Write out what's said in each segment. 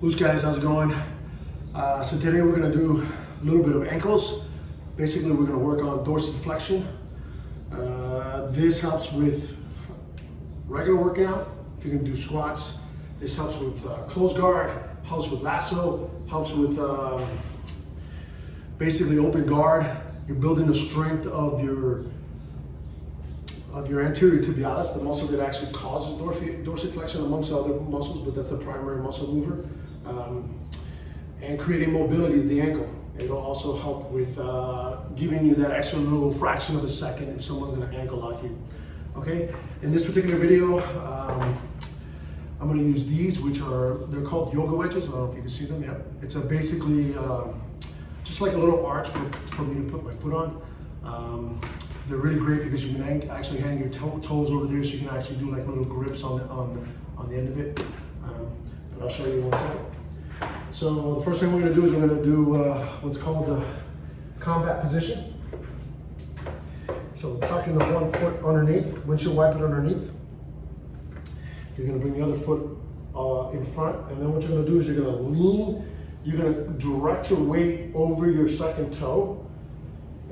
Who's guys, how's it going? So today we're gonna do a little bit of ankles. Basically, we're gonna work on dorsiflexion. This helps with regular workout. If you're gonna do squats, this helps with closed guard, helps with lasso, helps with basically open guard. You're building the strength of your anterior tibialis, the muscle that actually causes dorsiflexion amongst other muscles, but that's the primary muscle mover. And creating mobility of the ankle. It'll also help with giving you that extra little fraction of a second if someone's gonna ankle lock you. Okay, in this particular video, I'm gonna use these, they're called yoga wedges. I don't know if you can see them yet. It's basically just like a little arch for me to put my foot on. They're really great because you can actually hang your toes over there, so you can actually do like little grips on the end of it. But I'll show you in one second. So the first thing we're gonna do is we're gonna do what's called the combat position. So tucking the one foot underneath, windshield wiper underneath. You're gonna bring the other foot in front, and then what you're gonna do is you're gonna lean, you're gonna direct your weight over your second toe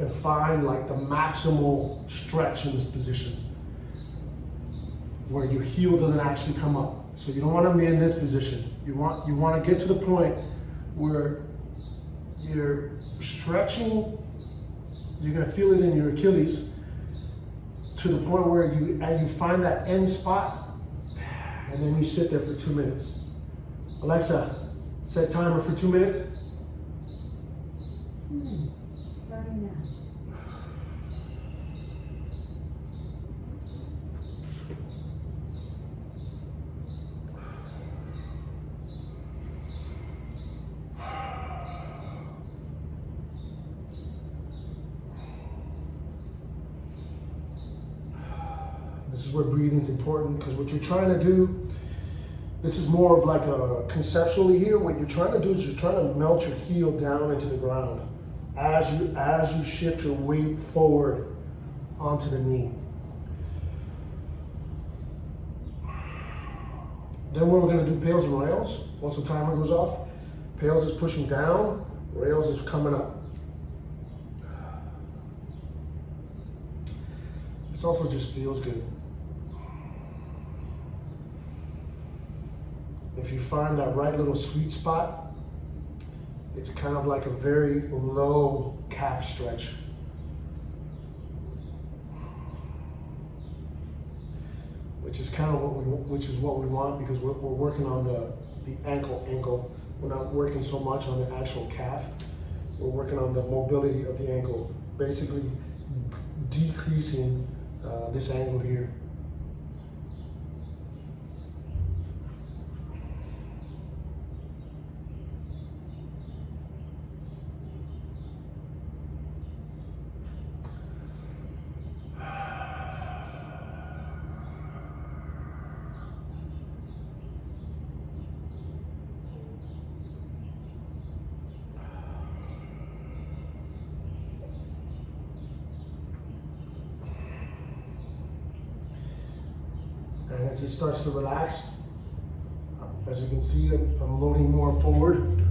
and find like the maximal stretch in this position where your heel doesn't actually come up. So you don't want to be in this position. You want to get to the point where you're stretching, you're gonna feel it in your Achilles to the point where you find that end spot, and then you sit there for 2 minutes. Alexa, set timer for 2 minutes. Starting now. This is where breathing is important, because what you're trying to do, this is more of like a conceptually here, what you're trying to do is you're trying to melt your heel down into the ground as you shift your weight forward onto the knee. Then we're gonna do PAILs and RAILs. Once the timer goes off, PAILs is pushing down, RAILs is coming up. This also just feels good. If you find that right little sweet spot, it's kind of like a very low calf stretch. Which is kind of what we want, because we're working on the ankle. We're not working so much on the actual calf. We're working on the mobility of the ankle, basically decreasing this angle here. And as it starts to relax, as you can see, I'm loading more forward.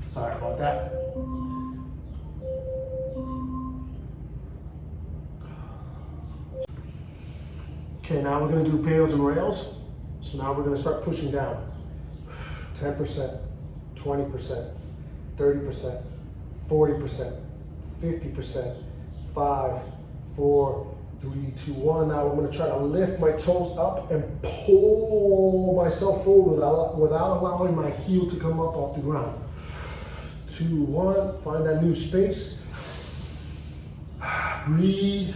Sorry about that. Okay, now we're gonna do PAILs and RAILs. So now we're gonna start pushing down. 10%, 20%, 30%, 40%, 50%, 5, 4, 3, 2, 1. Now I'm going to try to lift my toes up and pull myself forward without allowing my heel to come up off the ground. 2, 1, find that new space. Breathe.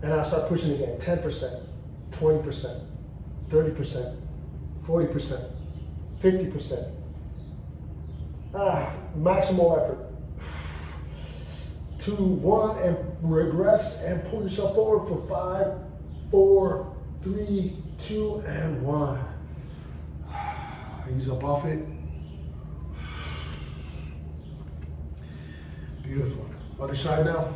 And I'll start pushing again. 10%, 20%, 30%, 40%, 50%. Maximal effort. 2, 1, and regress and pull yourself forward for 5, 4, 3, 2, and 1. Ease up off it. Beautiful. Other side now.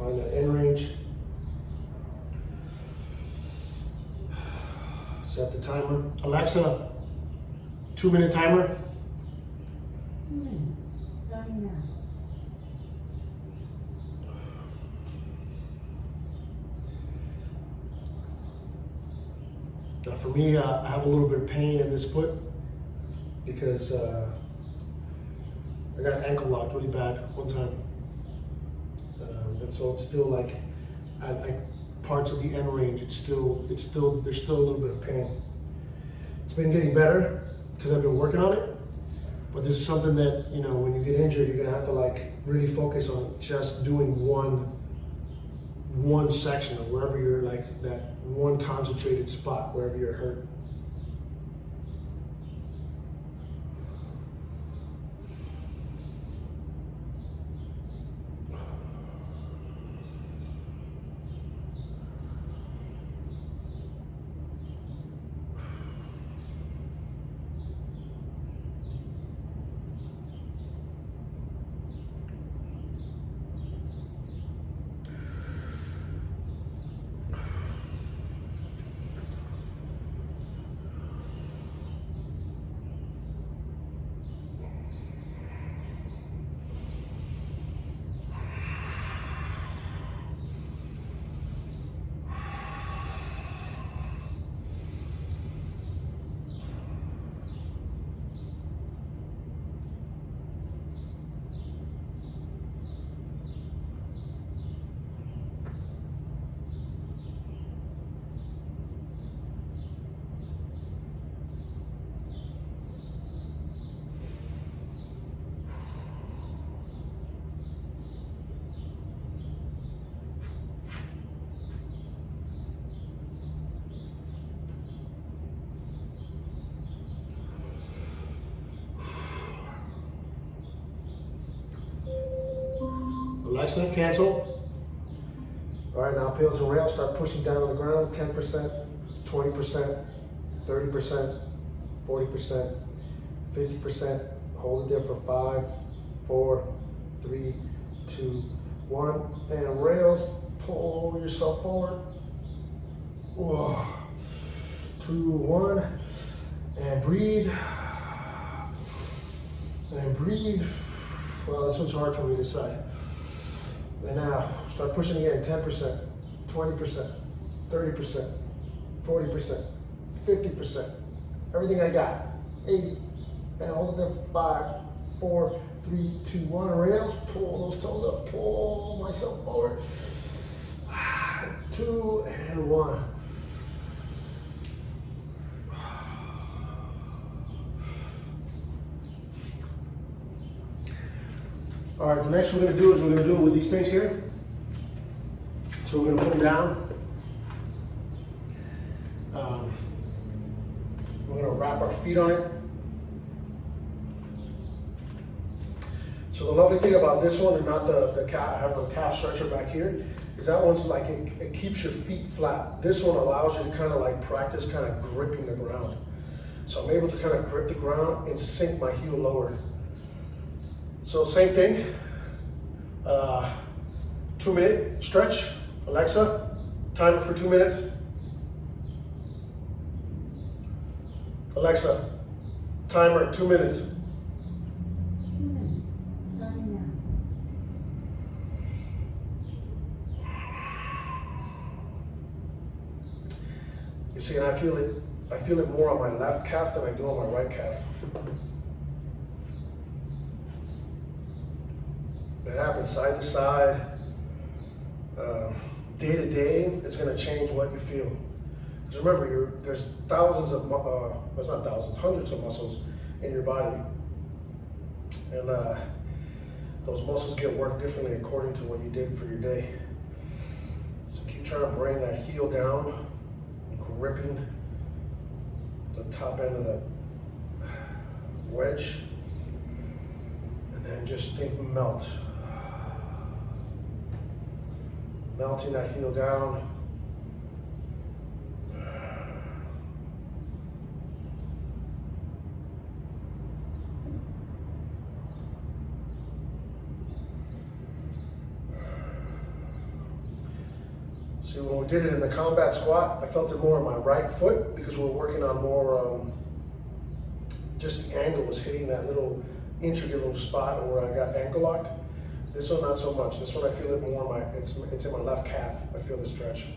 Find that end range. Set the timer. Alexa, 2-minute timer. 2 minutes, starting now. Now for me, I have a little bit of pain in this foot because I got ankle locked really bad one time. And so it's still like, at parts of the end range, there's still a little bit of pain. It's been getting better because I've been working on it, but this is something that, you know, when you get injured, you're gonna have to like really focus on just doing one section of wherever you're like that one concentrated spot, wherever you're hurt. Alexa, cancel. All right, now PAILs and RAILs, start pushing down on the ground, 10%, 20%, 30%, 40%, 50%. Hold it there for 5, 4, 3, 2, 1. And rails, pull yourself forward. 2, 1. And breathe. And breathe. Well, this one's hard for me to decide. And now, start pushing again, 10%, 20%, 30%, 40%, 50%. Everything I got, 80. And hold it there, 5, 4, 3, 2, 1. Rails, pull those toes up, pull myself forward. 2 and 1. All right, the next we're gonna do is we're gonna do it with these things here. So we're gonna put them down. We're gonna wrap our feet on it. So the lovely thing about this one, and not the calf, I have a calf stretcher back here, is that one's like, it keeps your feet flat. This one allows you to kind of like practice kind of gripping the ground. So I'm able to kind of grip the ground and sink my heel lower. So same thing, 2-minute stretch. Alexa, timer for 2 minutes. Alexa, timer, 2 minutes. 2 minutes, starting now. You see, and I feel it more on my left calf than I do on my right calf. It happens side to side, day to day. It's going to change what you feel. Because remember, there's thousands of, it's not thousands, hundreds of muscles in your body, and those muscles get worked differently according to what you did for your day. So keep trying to bring that heel down, gripping the top end of the wedge, and then just think melt. Melting that heel down. See, when we did it in the combat squat, I felt it more on my right foot because we're working on more, just the angle was hitting that little intricate little spot where I got ankle locked. This one, not so much. This one, I feel it more in it's in my left calf. I feel the stretch.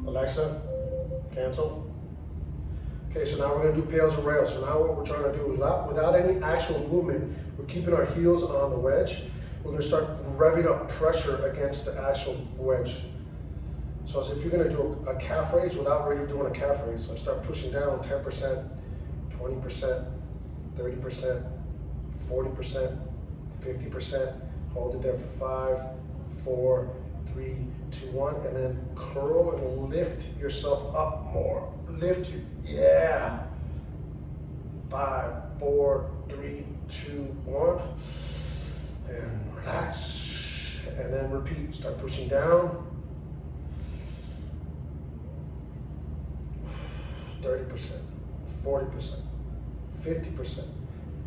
Alexa, cancel. Okay, so now we're gonna do PAILs and RAILs. So now what we're trying to do is without any actual movement, we're keeping our heels on the wedge. We're gonna start revving up pressure against the actual wedge. So as if you're gonna do a calf raise without really doing a calf raise. So start pushing down 10%, 20%, 30%, 40%, 50%. Hold it there for 5, 4, 3, 2, 1, and then curl and lift yourself up more. Lift you, yeah. 5, 4, 3, 2, 1, and relax, and then repeat. Start pushing down. 30%, 40%, 50%,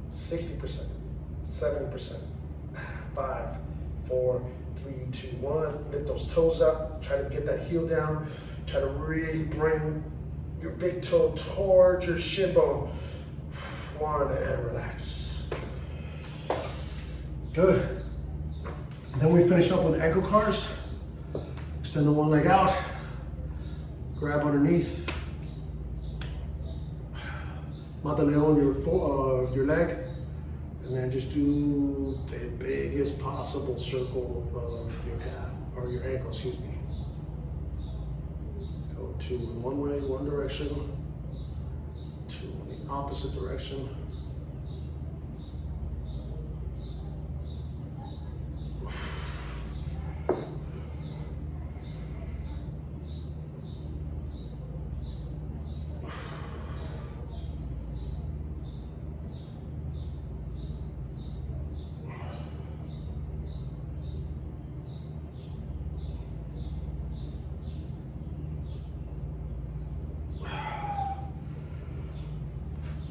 60%, 70%. 5, 4, 3, 2, 1. Lift those toes up. Try to get that heel down. Try to really bring your big toe towards your shin bone. 1, and relax. Good. Then we finish up with ankle cars. Extend the one leg out. Grab underneath. Mata leon your leg. And then just do the biggest possible circle of your calf, or your ankle, excuse me. Go 2 in one way, one direction, 2 in the opposite direction.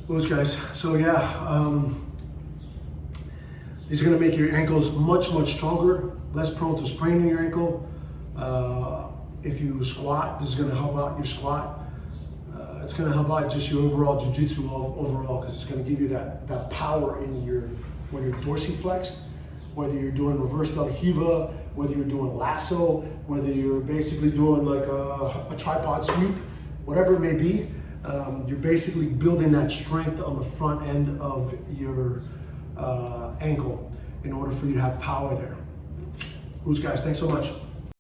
Those guys. So yeah, these are gonna make your ankles much stronger, less prone to spraining your ankle. If you squat, this is gonna help out your squat. It's gonna help out just your overall jiu-jitsu overall, because it's gonna give you that power in your, when you're dorsiflexed, whether you're doing reverse belly hiva, whether you're doing lasso, whether you're basically doing like a tripod sweep, whatever it may be. You're basically building that strength on the front end of your ankle in order for you to have power there. Guys, thanks so much.